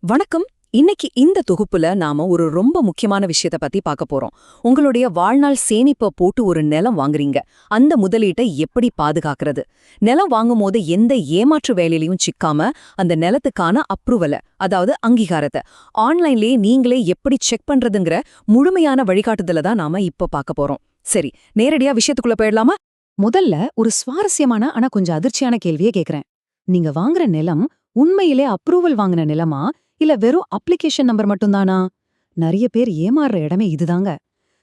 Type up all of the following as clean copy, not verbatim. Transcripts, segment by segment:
வணக்கம். இன்னைக்கு இந்த தொகுப்புல நாம ஒரு ரொம்ப முக்கியமான விஷயத்த பத்தி பார்க்க போறோம். உங்களுடைய வாழ்நாள் சேமிப்ப போட்டு ஒரு நிலம் வாங்குறீங்க. அந்த முதலீட்டை எப்படி பாதுகாக்கிறது? நிலம் வாங்கும்போது எந்த ஏமாற்று வேலையிலயும் சிக்காம அந்த நிலத்துக்கான அப்ரூவல, அதாவது அங்கீகாரத்தை ஆன்லைன்லயே நீங்களே எப்படி செக் பண்றதுங்கிற முழுமையான வழிகாட்டுதல தான் நாம இப்ப பார்க்க போறோம். சரி, நேரடியா விஷயத்துக்குள்ள போயிடலாமா? முதல்ல ஒரு சுவாரஸ்யமான ஆனா கொஞ்சம் அதிர்ச்சியான கேள்வியே கேக்குறேன். நீங்க வாங்குற நிலம் உண்மையிலே அப்ரூவல் வாங்கின நிலமா, இல்ல வெறும் அப்ளிகேஷன் நம்பர் மட்டும்தானா? நிறைய பேர் ஏமாறுற இடமே இதுதாங்க.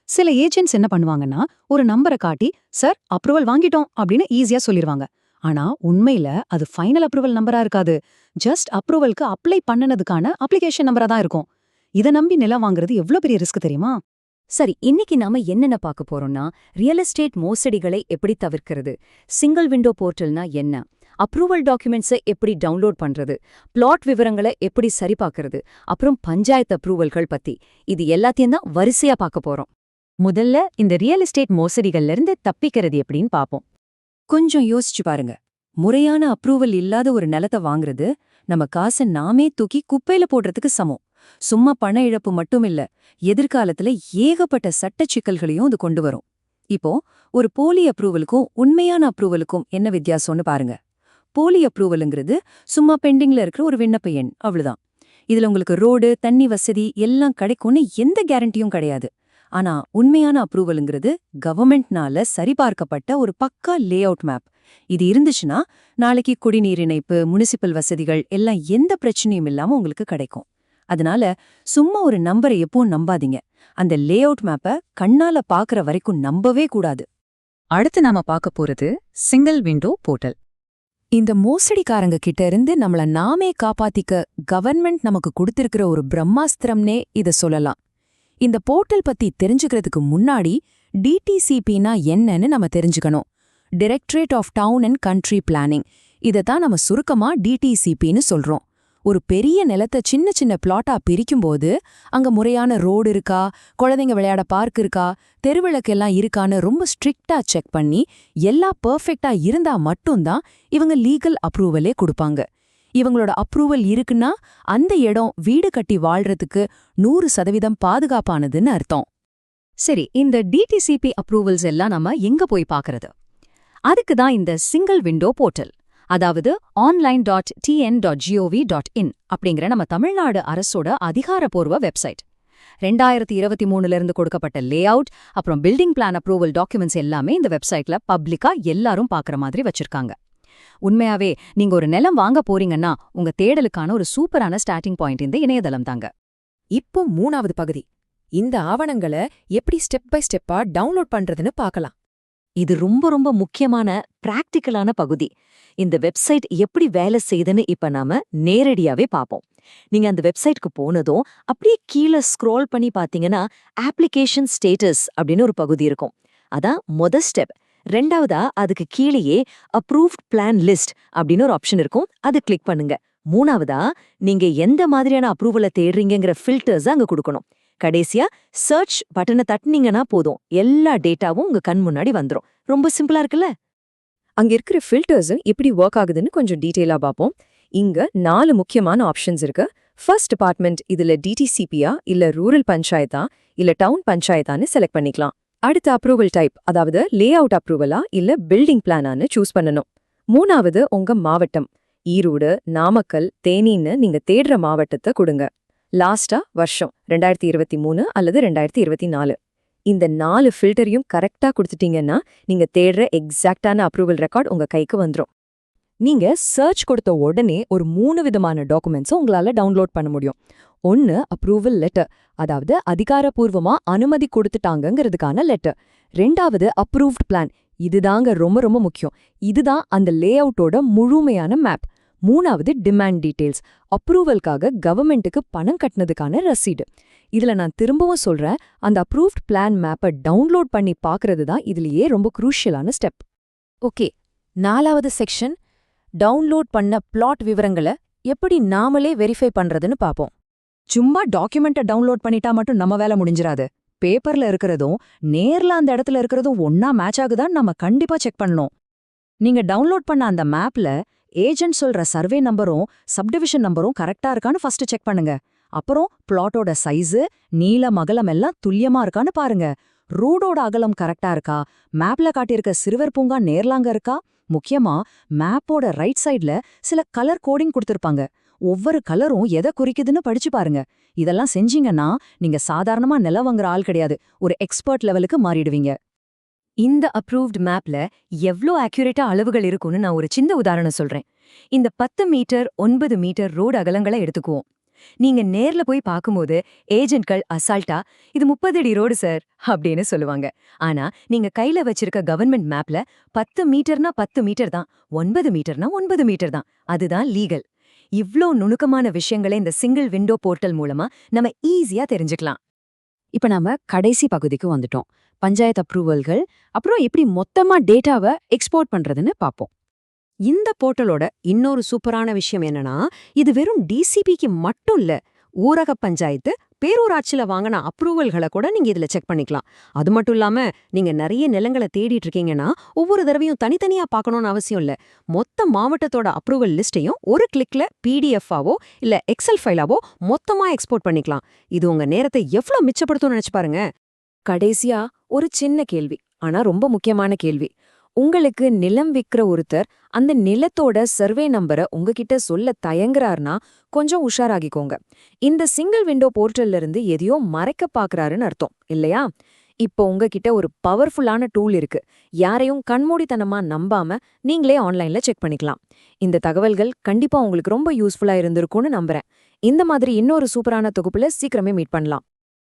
சில ஏஜென்ட்ஸ் என்ன பண்ணுவாங்கன்னா, ஒரு நம்பரை காட்டி சார் அப்ரூவல் வாங்கிட்டோம் அப்படின்னு ஈஸியா சொல்லிருவாங்க. ஆனா உண்மையில அது ஃபைனல் அப்ரூவல் நம்பரா இருக்காது. ஜஸ்ட் அப்ரூவலுக்கு அப்ளை பண்ணனதுக்கான அப்ளிகேஷன் நம்பரா தான் இருக்கும். இத நம்பி நிலம் வாங்குறது எவ்ளோ பெரிய ரிஸ்க் தெரியுமா? சரி, இன்னைக்கு நாம என்னென்ன பார்க்க போறோம்னா, ரியல் எஸ்டேட் மோசடிகளை எப்படி தவிர்க்கிறது, சிங்கிள் விண்டோ போர்ட்டல்னா என்ன, அப்ரூவல் டாக்குமெண்ட்ஸை எப்படி டவுன்லோட் பண்றது, பிளாட் விவரங்களை எப்படி சரிபார்க்கறது, அப்புறம் பஞ்சாயத்து அப்ரூவல்கள் பத்தி இது எல்லாத்தையும் தான் வரிசையா பார்க்க போறோம். முதல்ல இந்த ரியல் எஸ்டேட் மோசடிகள்ல இருந்து தப்பிக்கிறது எப்படின்னு பாப்போம். கொஞ்சம் யோசிச்சு பாருங்க. முறையான அப்ரூவல் இல்லாத ஒரு நிலத்தை வாங்குறது நம்ம காசை நாமே தூக்கி குப்பையில போடுறதுக்கு சமம். சும்மா பண இழப்பு மட்டும் இல்ல, எதிர்காலத்துல ஏகப்பட்ட சட்ட சிக்கல்களையும் அது கொண்டு வரும். இப்போ ஒரு போலி அப்ரூவலுக்கும் உண்மையான அப்ரூவலுக்கும் என்ன வித்தியாசம்னு பாருங்க. போலி அப்ரூவலுங்கிறது சும்மா பெண்டிங்ல இருக்கிற ஒரு விண்ணப்ப எண், அவ்வளவுதான். இதுல உங்களுக்கு ரோடு, தண்ணி வசதி எல்லாம் கிடைக்கும்னு எந்த கேரண்டியும் கிடையாது. ஆனா உண்மையான அப்ரூவலுங்கிறது கவர்மெண்ட்னால சரிபார்க்கப்பட்ட ஒரு பக்கா லே அவுட் மேப். இது இருந்துச்சுன்னா நாளைக்கு குடிநீர் இணைப்பு, முனிசிபல் வசதிகள் எல்லாம் எந்த பிரச்சனையும் இல்லாம உங்களுக்கு கிடைக்கும். அதனால சும்மா ஒரு நம்பரை எப்பவும் நம்பாதீங்க. அந்த லே அவுட் மேப்பை கண்ணால பாக்குற வரைக்கும் நம்பவே கூடாது. அடுத்து நாம பார்க்க போறது சிங்கிள் விண்டோ போர்ட்டல். இந்த மோசடிக்காரங்க கிட்ட இருந்து நம்மள நாமே காப்பாத்திக்க கவர்மெண்ட் நமக்கு கொடுத்திருக்கிற ஒரு பிரம்மாஸ்திரம்னே இத சொல்லலாம். இந்த போர்ட்டல் பத்தி தெரிஞ்சுக்கிறதுக்கு முன்னாடி டிடிசிபினா என்னன்னு நம்ம தெரிஞ்சுக்கணும். Directorate of town and country planning. இதத்தான் நம்ம சுருக்கமா டிடிசிபின்னு சொல்றோம். ஒரு பெரிய நிலத்தை சின்ன சின்ன பிளாட்டா பிரிக்கும்போது அங்க முறையான ரோடு இருக்கா, குழந்தைங்க விளையாட பார்க் இருக்கா, தெருவிளக்கெல்லாம் இருக்கான்னு ரொம்ப ஸ்ட்ரிக்டா செக் பண்ணி எல்லாம் பெர்ஃபெக்டா இருந்தா மட்டும்தான் இவங்க லீகல் அப்ரூவலே கொடுப்பாங்க. இவங்களோட அப்ரூவல் இருக்குன்னா அந்த இடம் வீடு கட்டி வாழ்றதுக்கு 100% பாதுகாப்பானதுன்னு அர்த்தம். சரி, இந்த டிடிசிபி அப்ரூவல்ஸ் எல்லாம் நம்ம எங்க போய் பார்க்கறது? அதுக்கு தான் இந்த சிங்கிள் விண்டோ போர்ட்டல், அதாவது online.tn.gov.in அப்படிங்கிற நம்ம தமிழ்நாடு அரசோட அதிகாரப்பூர்வ வெப்சைட். 2023 இருந்து கொடுக்கப்பட்ட லே அவுட், அப்புறம் பில்டிங் பிளான் அப்ரூவல் டாக்குமெண்ட்ஸ் எல்லாமே இந்த வெப்சைட்ல பப்ளிக்கா எல்லாரும் பார்க்குற மாதிரி வச்சிருக்காங்க. உண்மையாவே நீங்க ஒரு நிலம் வாங்க போறீங்கன்னா உங்க தேடலுக்கான ஒரு சூப்பரான ஸ்டார்டிங் பாயிண்ட் இந்த இணையதளம் தாங்க. இப்போ 3வது பகுதி, இந்த ஆவணங்களை எப்படி ஸ்டெப் பை ஸ்டெப்பா டவுன்லோட் பண்றதுன்னு பார்க்கலாம். இது ரொம்ப ரொம்ப முக்கியமான பிராக்டிக்கலான பகுதி. இந்த வெப்சைட் எப்படி வேலை செய்யுதுன்னு இப்ப நாம நேரடியாவே பார்ப்போம். நீங்க அந்த வெப்சைட்க்கு போனதும் அப்படியே கீழே ஸ்க்ரோல் பண்ணி பாத்தீங்கன்னா அப்ளிகேஷன் ஸ்டேட்டஸ் அப்படின்னு ஒரு பகுதி இருக்கும். அதான் ஸ்டெப். ரெண்டாவதா அதுக்கு கீழேயே அப்ரூவ்ட் பிளான் லிஸ்ட் அப்படின்னு ஒரு ஆப்ஷன் இருக்கும். அது கிளிக் பண்ணுங்க. மூணாவதா நீங்க எந்த மாதிரியான அப்ரூவலை தேடுறீங்கிற ஃபில்டர்ஸ் அங்க கொடுக்கணும். கடைசியா சர்ச் பட்டனை தட்டினீங்கன்னா போதும், எல்லா டேட்டாவும் உங்க கண் முன்னாடி வந்துரும். ரொம்ப சிம்பிளா இருக்குல்ல? அங்க இருக்கிற ஃபில்டர்ஸ் எப்படி ஒர்க் ஆகுதுன்னு கொஞ்சம் டீடைலா பார்ப்போம். இங்க 4 முக்கியமான ஆப்ஷன்ஸ் இருக்கு. ஃபர்ஸ்ட் டிபார்ட்மெண்ட், இதுல டிடிசிபியா இல்ல ரூரல் பஞ்சாயத்தா இல்ல டவுன் பஞ்சாயத்தான்னு செலக்ட் பண்ணிக்கலாம். அடுத்த அப்ரூவல் டைப், அதாவது லே அவுட் அப்ரூவலா இல்ல பில்டிங் பிளானான்னு சூஸ் பண்ணணும். மூணாவது உங்க மாவட்டம், ஈரோடு, நாமக்கல், தேனின்னு நீங்க தேடுற மாவட்டத்தை கொடுங்க. லாஸ்டா வருஷம் 2023 அல்லது 2024. இந்த 4 ஃபில்டரையும் கரெக்டா கொடுத்துட்டீங்கன்னா நீங்க தேடுற எக்ஸாக்டான அப்ரூவல் ரெக்கார்ட் உங்க கைக்கு வந்துரும். நீங்க சர்ச் கொடுத்த உடனே ஒரு 3 விதமான டாக்குமெண்ட்ஸை உங்களால டவுன்லோட் பண்ண முடியும். ஒன்னு அப்ரூவல் லெட்டர், அதாவது அதிகாரப்பூர்வமா அனுமதி கொடுத்துட்டாங்கிறதுக்கான லெட்டர். ரெண்டாவது அப்ரூவ்ட் பிளான், இதுதாங்க ரொம்ப ரொம்ப முக்கியம். இதுதான் அந்த லே அவுட்டோட முழுமையான மேப். மூணாவது டிமாண்ட் டீடைல்ஸ், அப்ரூவல்காக கவர்மெண்ட்டுக்கு பணம் கட்டினதுக்கான ரசீடு. இதுல நான் திரும்பவும் சொல்றேன், அந்த அப்ரூவ்ட் பிளான் மேப்பை டவுன்லோட் பண்ணி பார்க்கறது தான் இதுலயே ரொம்ப குரூஷியலான ஸ்டெப். ஓகே, 4வது செக்ஷன், டவுன்லோட் பண்ண பிளாட் விவரங்களை எப்படி நாமளே வெரிஃபை பண்றதுன்னு பாப்போம். சும்மா டாக்குமெண்ட்டை டவுன்லோட் பண்ணிட்டா மட்டும் நம்ம வேலை முடிஞ்சிராது. பேப்பர்ல இருக்கிறதும் நேர்ல அந்த இடத்துல இருக்கிறதும் ஒன்னா மேட்ச் ஆகுதான்னு நம்ம கண்டிப்பா செக் பண்ணணும். நீங்க டவுன்லோட் பண்ண அந்த மேப்ல ஏஜென்ட் சொல்ற சர்வே நம்பரும் சப்டிவிஷன் நம்பரும் கரெக்டா இருக்கான்னு ஃபர்ஸ்ட் செக் பண்ணுங்க. அப்புறம் பிளாட்டோட சைஸு, நீளம் அகலம் எல்லாம் துல்லியமா இருக்கான்னு பாருங்க. ரோடோட அகலம் கரெக்டா இருக்கா, மேப்ல காட்டியிருக்க சிறுவர் பூங்கா நேர்லாங்க இருக்கா, முக்கியமா மேப்போட ரைட் சைடுல சில கலர் கோடிங் கொடுத்திருப்பாங்க. ஒவ்வொரு கலரும் எதை குறிக்குதுன்னு படிச்சு பாருங்க. இதெல்லாம் செஞ்சீங்கன்னா நீங்க சாதாரணமா நிலம் வாங்குற ஆள் கிடையாது, ஒரு எக்ஸ்பர்ட் லெவலுக்கு மாறிடுவீங்க. இந்த அப்ரூவ்ட் மேப்ல எவ்ளோ அக்யூரேட்டா அளவுகள் இருக்கும்னு நான் ஒரு சின்ன உதாரணம் சொல்றேன். இந்த 10 மீட்டர் 9 மீட்டர் ரோடு அகலங்களை எடுத்துக்குவோம். நீங்க நேர்ல போய் பார்க்கும்போது ஏஜென்ட்கள் அசால்ட்டா இது 30 அடி ரோடு சார் அப்படின்னு சொல்லுவாங்க. ஆனா நீங்க கையில வச்சிருக்க கவர்மெண்ட் மேப்ல 10 மீட்டர்னா 10 மீட்டர் தான், 9 மீட்டர்னா 9 மீட்டர் தான். அதுதான் லீகல். இவ்ளோ நுணுக்கமான விஷயங்களை இந்த சிங்கிள் விண்டோ போர்ட்டல் மூலமா நம்ம ஈஸியா தெரிஞ்சுக்கலாம். இப்ப நாம கடைசி பகுதிக்கு வந்துட்டோம். பஞ்சாயத்து அப்ரூவல்கள், அப்புறம் எப்படி மொத்தமா டேட்டாவை எக்ஸ்போர்ட் பண்றதுன்னு பாப்போம். இந்த போர்ட்டலோட இன்னொரு சூப்பரான விஷயம் என்னன்னா, இது வெறும் டிசிபிக்கு மட்டும் இல்ல, ஊரக பஞ்சாயத்து, பேரூராட்சியில வாங்கின அப்ரூவல்களை கூட நீங்க இதுல செக் பண்ணிக்கலாம். அது மட்டும் இல்லாம நீங்க நிறைய நிலங்களை தேடிட்டு இருக்கீங்கன்னா ஒவ்வொரு தடவையும் தனித்தனியா பார்க்கணும்னு அவசியம் இல்ல. மொத்த மாவட்டத்தோட அப்ரூவல் லிஸ்டையும் ஒரு கிளிக்ல பிடிஎஃப்-ஆவோ இல்ல எக்ஸல் ஃபைலாவோ மொத்தமா எக்ஸ்போர்ட் பண்ணிக்கலாம். இது உங்க நேரத்தை எவ்வளவு மிச்சப்படுத்தும் நினைச்சு பாருங்க. கடைசியா ஒரு சின்ன கேள்வி, ஆனா ரொம்ப முக்கியமான கேள்வி. உங்களுக்கு நிலம் விக்கிற ஒருத்தர் அந்த நிலத்தோட சர்வே நம்பரை உங்ககிட்ட சொல்ல தயங்குறாருனா கொஞ்சம் உஷாராகிக்கோங்க. இந்த சிங்கிள் விண்டோ போர்ட்டல்ல இருந்து எதையோ மறைக்க பாக்குறாருன்னு அர்த்தம் இல்லையா? இப்போ உங்ககிட்ட ஒரு பவர்ஃபுல்லான டூல் இருக்கு. யாரையும் கண்மூடித்தனமா நம்பாம நீங்களே ஆன்லைன்ல செக் பண்ணிக்கலாம். இந்த தகவல்கள் கண்டிப்பா உங்களுக்கு ரொம்ப யூஸ்ஃபுல்லா இருந்திருக்கும்னு நம்புறேன். இந்த மாதிரி இன்னொரு சூப்பரான தொகுப்புல சீக்கிரமே மீட் பண்ணலாம்.